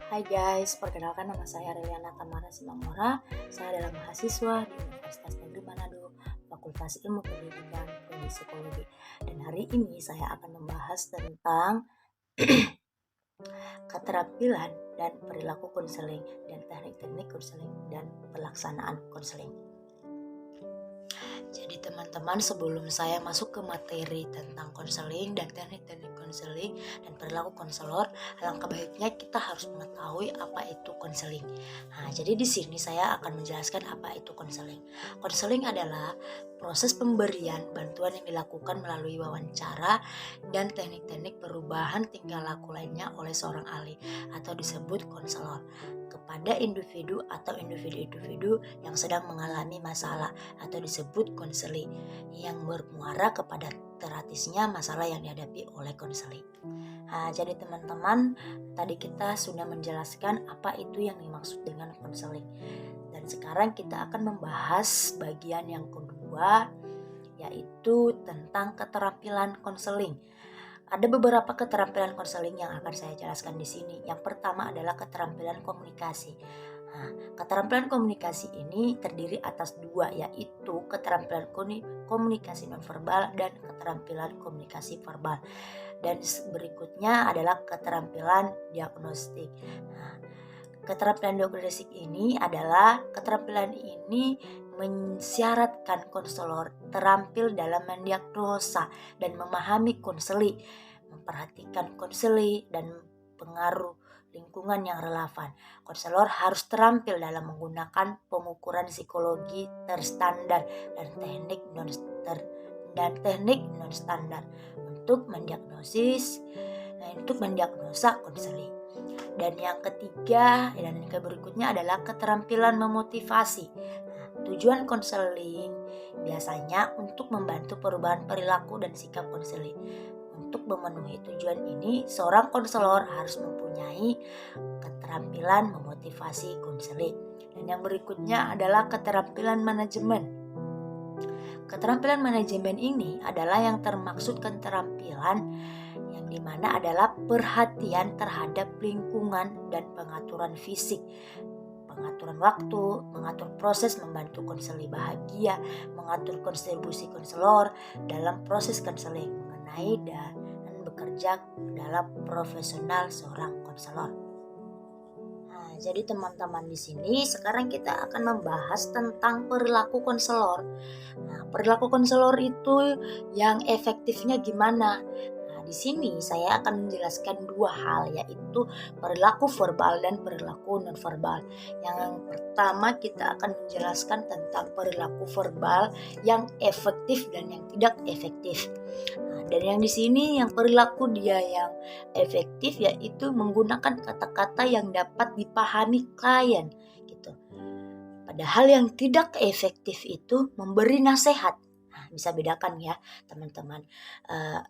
Hai guys, perkenalkan nama saya Reliana Tamara Simamora. Saya adalah mahasiswa di Universitas Negeri Manado, Fakultas Ilmu Pendidikan Prodi Psikologi. Dan hari ini saya akan membahas tentang keterampilan dan perilaku konseling dan teknik-teknik konseling dan pelaksanaan konseling. Jadi teman-teman, sebelum saya masuk ke materi tentang konseling dan teknik-teknik konseling dan perilaku konselor, alangkah baiknya kita harus mengetahui apa itu konseling. Nah, jadi di sini saya akan menjelaskan apa itu konseling. Konseling adalah proses pemberian bantuan yang dilakukan melalui wawancara dan teknik-teknik perubahan tingkah laku lainnya oleh seorang ahli atau disebut konselor kepada individu atau individu-individu yang sedang mengalami masalah atau disebut konseling yang bermuara kepada teratisnya masalah yang dihadapi oleh konseling. Nah, jadi teman-teman, tadi kita sudah menjelaskan apa itu yang dimaksud dengan konseling. Dan sekarang kita akan membahas bagian yang kedua, yaitu tentang keterampilan konseling. Ada beberapa keterampilan konseling yang akan saya jelaskan di sini. Yang pertama adalah keterampilan komunikasi. Nah, keterampilan komunikasi ini terdiri atas dua, yaitu keterampilan komunikasi nonverbal dan keterampilan komunikasi verbal. Dan berikutnya adalah keterampilan diagnostik. Nah, keterampilan diagnostik ini adalah keterampilan ini mensyaratkan konselor terampil dalam mendiagnosa dan memahami konseli, memperhatikan konseli dan pengaruh lingkungan yang relevan. Konselor harus terampil dalam menggunakan pengukuran psikologi terstandar dan teknik non standar untuk mendiagnosa konseli. Dan yang ketiga dan yang berikutnya adalah keterampilan memotivasi. Nah, tujuan konseling biasanya untuk membantu perubahan perilaku dan sikap konseling. Untuk memenuhi tujuan ini, seorang konselor harus mempunyai keterampilan memotivasi konseling. Dan yang berikutnya adalah keterampilan manajemen. Keterampilan manajemen ini adalah yang termaksud keterampilan yang dimana adalah perhatian terhadap lingkungan dan pengaturan fisik, pengaturan waktu, mengatur proses membantu konseli bahagia, mengatur kontribusi konselor dalam proses konseling mengenai dan bekerja dalam profesional seorang konselor. Nah, jadi teman-teman, di sini sekarang kita akan membahas tentang perilaku konselor. Nah, perilaku konselor itu yang efektifnya gimana? Nah, di sini saya akan menjelaskan dua hal, yaitu perilaku verbal dan perilaku nonverbal. Yang pertama kita akan menjelaskan tentang perilaku verbal yang efektif dan yang tidak efektif. Nah, dan yang di sini yang perilaku dia yang efektif yaitu menggunakan kata-kata yang dapat dipahami klien gitu. Padahal yang tidak efektif itu memberi nasihat. Nah, bisa bedakan ya teman-teman.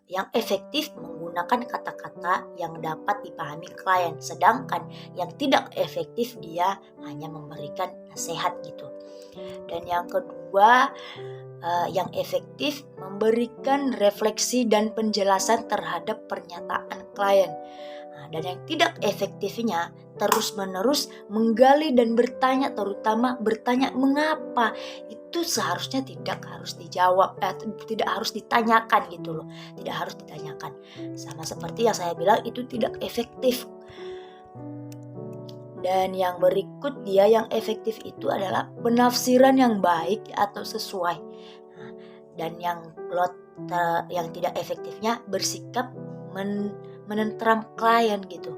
Yang efektif menggunakan kata-kata yang dapat dipahami klien, sedangkan yang tidak efektif dia hanya memberikan nasihat gitu. Dan yang kedua, yang efektif memberikan refleksi dan penjelasan terhadap pernyataan klien. Nah, dan yang tidak efektifnya terus-menerus menggali dan bertanya, terutama bertanya mengapa. Itu seharusnya tidak harus dijawab, tidak harus ditanyakan gitu loh, tidak harus ditanyakan. Sama seperti yang saya bilang, itu tidak efektif. Dan yang berikut dia yang efektif itu adalah penafsiran yang baik atau sesuai. Nah, dan yang tidak efektifnya bersikap menentram klien gitu.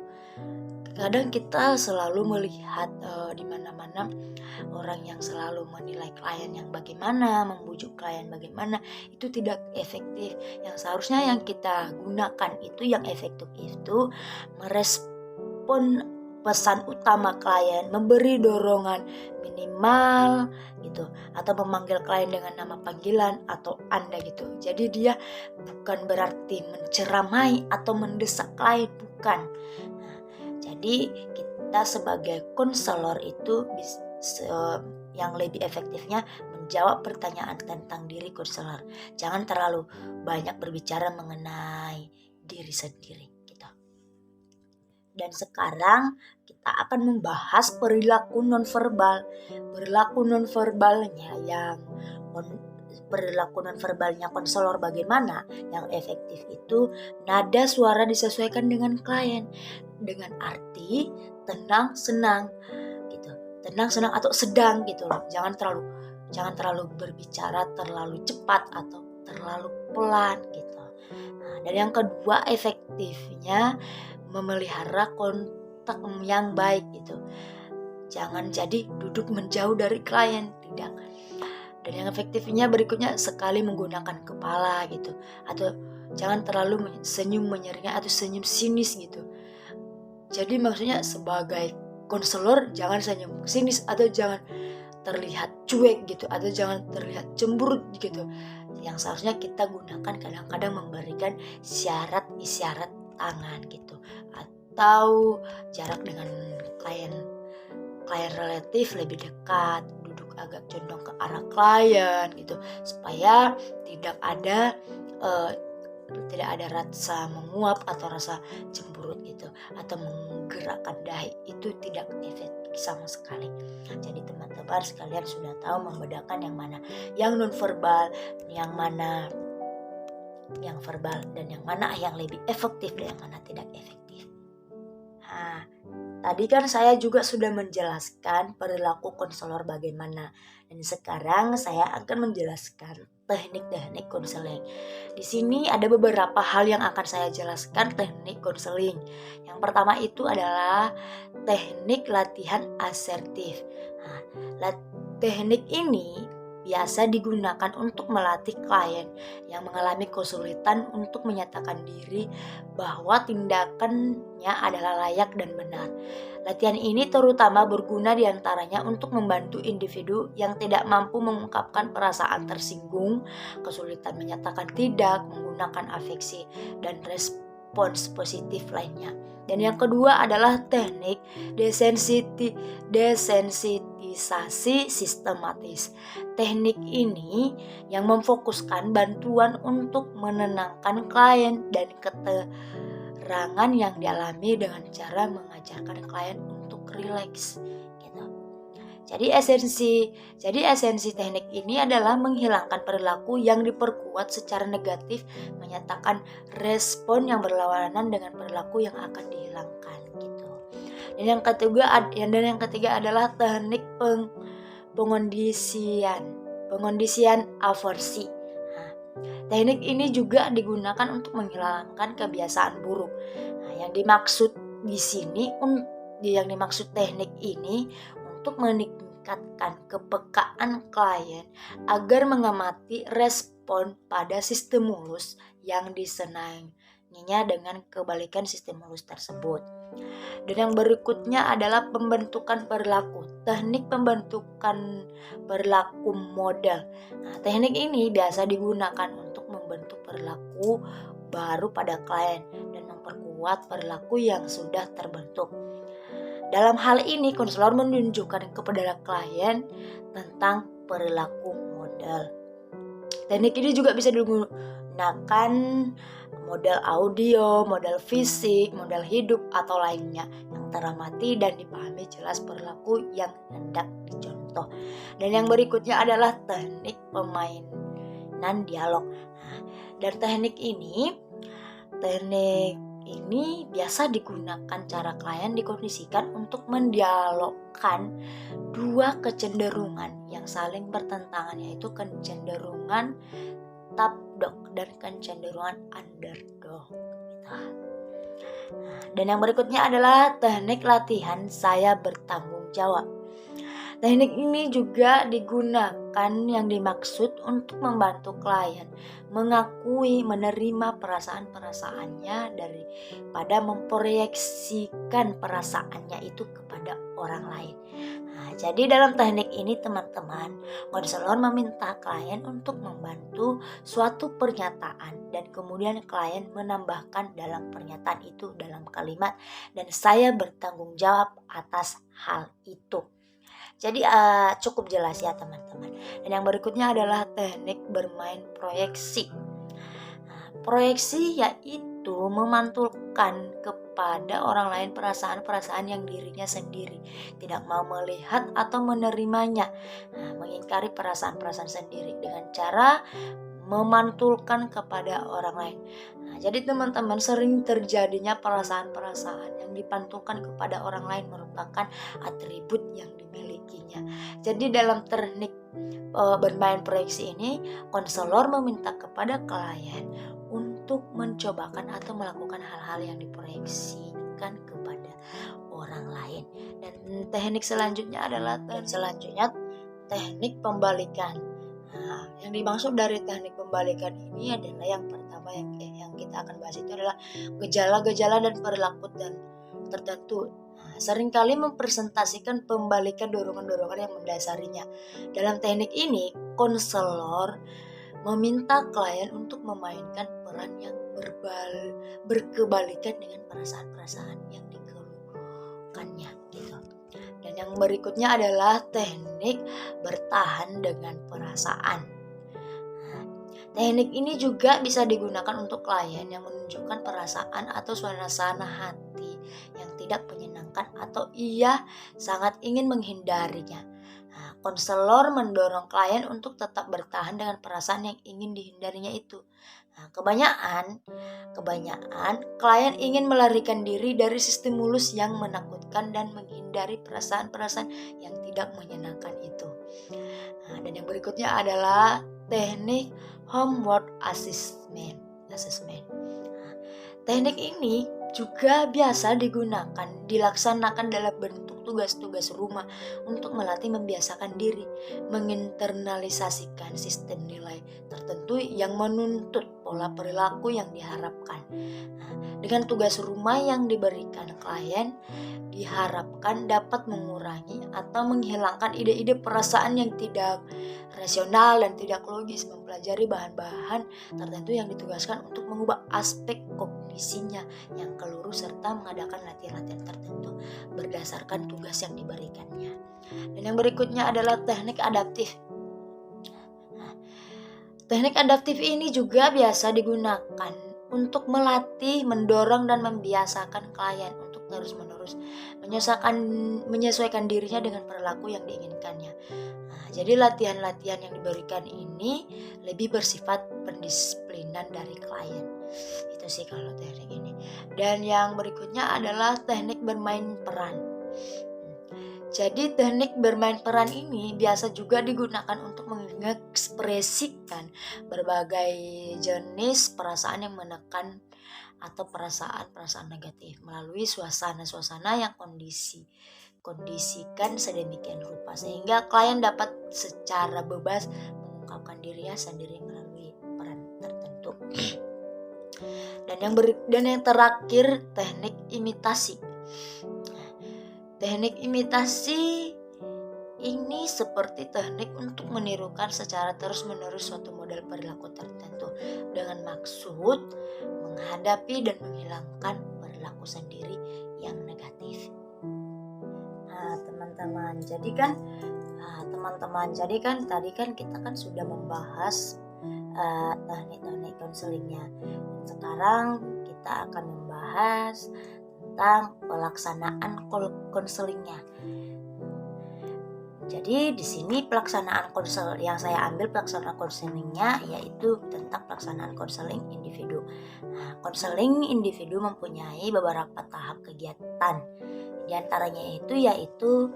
Kadang kita selalu melihat di mana-mana orang yang selalu menilai klien yang bagaimana, membujuk klien bagaimana, itu tidak efektif. Yang seharusnya yang kita gunakan itu yang efektif itu merespon pesan utama klien, memberi dorongan minimal gitu, atau memanggil klien dengan nama panggilan atau Anda gitu. Jadi dia bukan berarti menceramai atau mendesak klien, bukan. Nah, jadi kita sebagai konselor itu yang lebih efektifnya menjawab pertanyaan tentang diri konselor. Jangan terlalu banyak berbicara mengenai diri sendiri gitu. Dan sekarang kita akan membahas perilaku nonverbal. Perilaku nonverbalnya konselor bagaimana yang efektif itu nada suara disesuaikan dengan klien dengan arti tenang, senang gitu. Tenang, senang atau sedang gitu loh. Jangan terlalu berbicara terlalu cepat atau terlalu pelan gitu. Nah, dan yang kedua efektifnya memelihara kontak yang baik gitu. Jangan jadi duduk menjauh dari klien, tidak. Dan yang efektifnya berikutnya sekali menggunakan kepala gitu, atau jangan terlalu senyum menyeringai atau senyum sinis gitu. Jadi maksudnya sebagai konselor jangan senyum sinis atau jangan terlihat cuek gitu, atau jangan terlihat cemberut gitu. Yang seharusnya kita gunakan kadang-kadang memberikan isyarat tangan gitu, atau jarak dengan klien relatif lebih dekat, duduk agak condong ke arah klien gitu, supaya tidak ada rasa menguap atau rasa cemberut gitu, atau menggerakkan dahi, itu tidak efektif sama sekali. Jadi teman-teman sekalian sudah tahu membedakan yang mana yang nonverbal, yang mana yang verbal, dan yang mana yang lebih efektif dan yang mana tidak efektif. Nah, tadi kan saya juga sudah menjelaskan perilaku konselor bagaimana, dan sekarang saya akan menjelaskan teknik-teknik konseling. Di sini ada beberapa hal yang akan saya jelaskan teknik konseling. Yang pertama itu adalah teknik latihan asertif. Nah, teknik ini biasa digunakan untuk melatih klien yang mengalami kesulitan untuk menyatakan diri bahwa tindakannya adalah layak dan benar. Latihan ini terutama berguna diantaranya untuk membantu individu yang tidak mampu mengungkapkan perasaan tersinggung, kesulitan menyatakan tidak, menggunakan afeksi, dan respons positif lainnya. Dan yang kedua adalah teknik desensitisasi sistematis. Teknik ini yang memfokuskan bantuan untuk menenangkan klien dan keterangan yang dialami dengan cara mengajarkan klien untuk rileks gitu. Jadi esensi teknik ini adalah menghilangkan perilaku yang diperkuat secara negatif, menyatakan respon yang berlawanan dengan perilaku yang akan dihilangkan gitu. Dan yang ketiga adalah teknik pengondisian aversi. Nah, teknik ini juga digunakan untuk menghilangkan kebiasaan buruk. Nah, yang dimaksud teknik ini untuk meningkatkan kepekaan klien agar mengamati respon pada stimulus yang disenanginya dengan kebalikan stimulus tersebut. Dan yang berikutnya adalah pembentukan perilaku. Teknik pembentukan perilaku model. Nah, teknik ini biasa digunakan untuk membentuk perilaku baru pada klien dan memperkuat perilaku yang sudah terbentuk. Dalam hal ini, konselor menunjukkan kepada klien tentang perilaku model. Teknik ini juga bisa digunakan model audio, model fisik, model hidup, atau lainnya yang teramati dan dipahami jelas perilaku yang hendak dicontoh. Dan yang berikutnya adalah teknik pemainan dialog. Nah, dan teknik ini biasa digunakan cara klien dikondisikan untuk mendialogkan dua kecenderungan yang saling bertentangan, yaitu kecenderungan top dog dan kecenderungan underdog. Dan yang berikutnya adalah teknik latihan saya bertanggung jawab. Teknik ini juga digunakan yang dimaksud untuk membantu klien mengakui, menerima perasaan-perasaannya daripada memproyeksikan perasaannya itu kepada orang lain. Nah, jadi dalam teknik ini teman-teman, konselor meminta klien untuk membantu suatu pernyataan dan kemudian klien menambahkan dalam pernyataan itu dalam kalimat, dan saya bertanggung jawab atas hal itu. Jadi cukup jelas ya teman-teman. Dan yang berikutnya adalah teknik bermain proyeksi. Nah, proyeksi yaitu itu memantulkan kepada orang lain perasaan-perasaan yang dirinya sendiri tidak mau melihat atau menerimanya. Mengingkari perasaan-perasaan sendiri dengan cara memantulkan kepada orang lain. Jadi teman-teman, sering terjadinya perasaan-perasaan yang dipantulkan kepada orang lain merupakan atribut yang dimilikinya. Jadi dalam teknik bermain proyeksi ini, konselor meminta kepada klien untuk mencobakan atau melakukan hal-hal yang diproyeksikan kepada orang lain. Dan teknik selanjutnya adalah teknik pembalikan. Yang dimaksud dari teknik pembalikan ini adalah yang pertama yang kita akan bahas itu adalah gejala-gejala dan perilaku tertentu. Seringkali mempresentasikan pembalikan dorongan-dorongan yang mendasarinya. Dalam teknik ini, konselor meminta klien untuk memainkan peran yang berkebalikan dengan perasaan-perasaan yang dikeluhkannya gitu. Dan yang berikutnya adalah teknik bertahan dengan perasaan. Teknik ini juga bisa digunakan untuk klien yang menunjukkan perasaan atau suasana hati yang tidak menyenangkan atau ia sangat ingin menghindarinya. Konselor mendorong klien untuk tetap bertahan dengan perasaan yang ingin dihindarinya itu. Kebanyakan klien ingin melarikan diri dari stimulus yang menakutkan dan menghindari perasaan-perasaan yang tidak menyenangkan itu. Dan yang berikutnya adalah teknik homework assessment. Teknik ini juga biasa dilaksanakan dalam bentuk tugas-tugas rumah untuk melatih membiasakan diri menginternalisasikan sistem nilai tertentu yang menuntut pola perilaku yang diharapkan. Dengan tugas rumah yang diberikan klien diharapkan dapat mengurangi atau menghilangkan ide-ide perasaan yang tidak rasional dan tidak logis, mempelajari bahan-bahan tertentu yang ditugaskan untuk mengubah aspek kognisinya yang keliru serta mengadakan latihan-latihan tertentu berdasarkan tugas yang diberikannya. Dan yang berikutnya adalah teknik adaptif. Teknik adaptif ini juga biasa digunakan untuk melatih, mendorong dan membiasakan klien untuk terus-menerus menyesuaikan dirinya dengan perilaku yang diinginkannya. Jadi latihan-latihan yang diberikan ini lebih bersifat pendisiplinan dari klien. Itu sih kalau teknik ini. Dan yang berikutnya adalah teknik bermain peran. Jadi teknik bermain peran ini biasa juga digunakan untuk mengekspresikan berbagai jenis perasaan yang menekan atau perasaan-perasaan negatif melalui suasana-suasana yang kondisikan sedemikian rupa sehingga klien dapat secara bebas mengungkapkan dirinya sendiri melalui peran tertentu. Dan yang terakhir, teknik imitasi. Teknik imitasi ini seperti teknik untuk menirukan secara terus-menerus suatu model perilaku tertentu dengan maksud menghadapi dan menghilangkan perilaku sendiri yang negatif. Teman-teman, jadi kan tadi kan kita kan sudah membahas teknik-teknik konselingnya. Sekarang kita akan membahas tentang pelaksanaan konselingnya. Jadi di sini pelaksanaan konsel yang saya ambil pelaksanaan konselingnya yaitu tentang pelaksanaan konseling individu. Konseling individu mempunyai beberapa tahap kegiatan. Di antaranya yaitu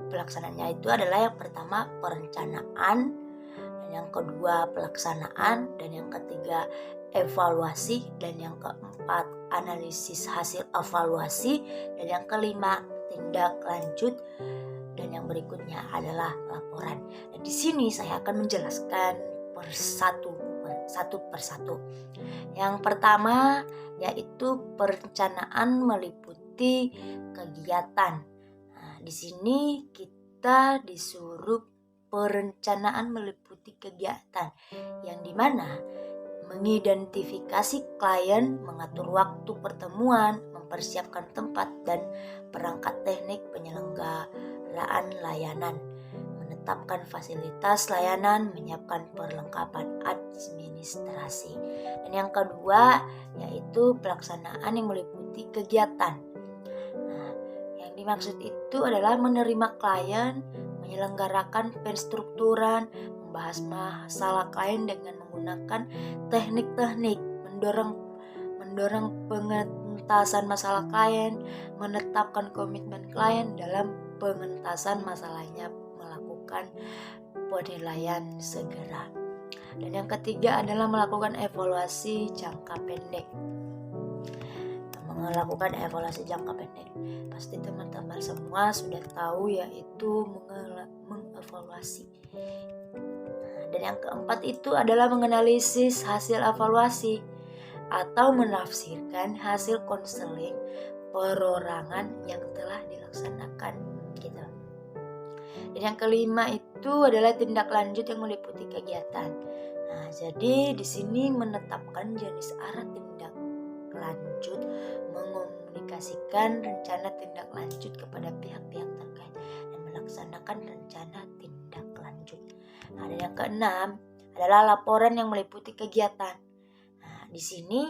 pelaksanaannya itu adalah yang pertama perencanaan, dan yang kedua pelaksanaan, dan yang ketiga evaluasi, dan yang keempat analisis hasil evaluasi, dan yang kelima tindak lanjut, dan yang berikutnya adalah laporan. Dan di sini saya akan menjelaskan satu persatu. Yang pertama yaitu perencanaan meliputi kegiatan. Di sini kita disuruh perencanaan meliputi kegiatan yang dimana mengidentifikasi klien, mengatur waktu pertemuan, mempersiapkan tempat dan perangkat teknik penyelenggaraan layanan, menetapkan fasilitas layanan, menyiapkan perlengkapan administrasi. Dan yang kedua yaitu pelaksanaan yang meliputi kegiatan. Nah, yang dimaksud itu adalah menerima klien, menyelenggarakan penstrukturan, membahas masalah klien dengan menggunakan teknik-teknik, mendorong pengentasan masalah klien, menetapkan komitmen klien dalam pengentasan masalahnya, melakukan penilaian segera. Dan yang ketiga adalah melakukan evaluasi jangka pendek. Melakukan evaluasi jangka pendek. Pasti teman-teman semua sudah tahu yaitu mengevaluasi. Dan yang keempat itu adalah menganalisis hasil evaluasi atau menafsirkan hasil konseling perorangan yang telah dilaksanakan gitu. Dan yang kelima itu adalah tindak lanjut yang meliputi kegiatan. Nah, jadi di sini menetapkan jenis arah tindak lanjut, mengomunikasikan rencana tindak lanjut kepada pihak-pihak terkait dan melaksanakan rencana tindak lanjut. Nah, dan yang keenam adalah laporan yang meliputi kegiatan. Nah, di sini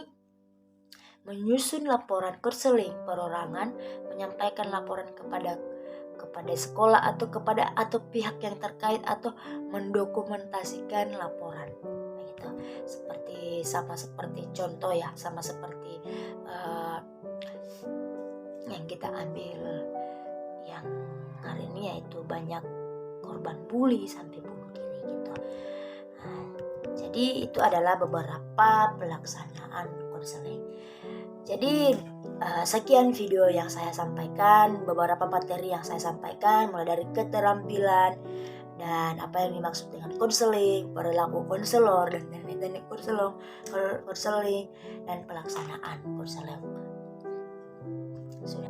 menyusun laporan konseling perorangan, menyampaikan laporan kepada sekolah atau pihak yang terkait atau mendokumentasikan laporan. Begitu. Sama seperti contoh ya, sama seperti yang kita ambil yang hari ini yaitu banyak korban bully sampai bunuh diri gitu. Nah, jadi itu adalah beberapa pelaksanaan konseling. Jadi sekian video yang saya sampaikan, beberapa materi yang saya sampaikan, mulai dari keterampilan dan apa yang dimaksud dengan konseling, perilaku konselor dan teknik-teknik konseling dan pelaksanaan konseling. Sudah.